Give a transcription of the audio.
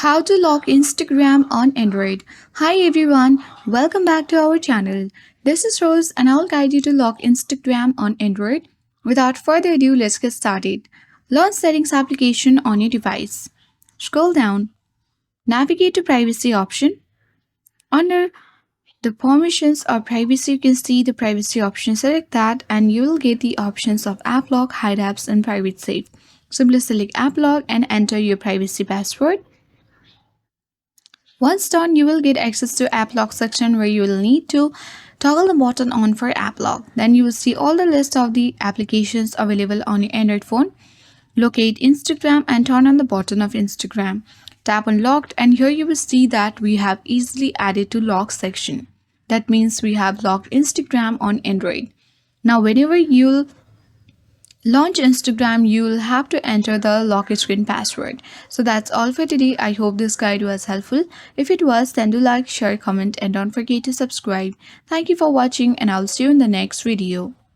How to lock Instagram on Android. Hi everyone, welcome back to our channel. This is Rose and I'll guide you to lock Instagram on Android. Without further ado, let's get started. Launch Settings application on your device. Scroll down, navigate to Privacy option. Under the permissions or privacy, you can see the privacy option. Select that and you will get the options of App Lock, Hide Apps and Private Safe. Simply select App Lock and enter your privacy password. Once done, you will get access to App Lock section where you will need to toggle the button on for App Lock. Then you will see all the list of the applications available on your Android phone. Locate Instagram and turn on the button of Instagram. Tap on Locked and here you will see that we have easily added to Lock section. That means we have locked Instagram on Android. Now whenever you'll launch Instagram, you will have to enter the lock screen password. So that's all for today. I hope this guide was helpful. If it was, then do like, share, comment, and don't forget to subscribe. Thank you for watching, and I'll see you in the next video.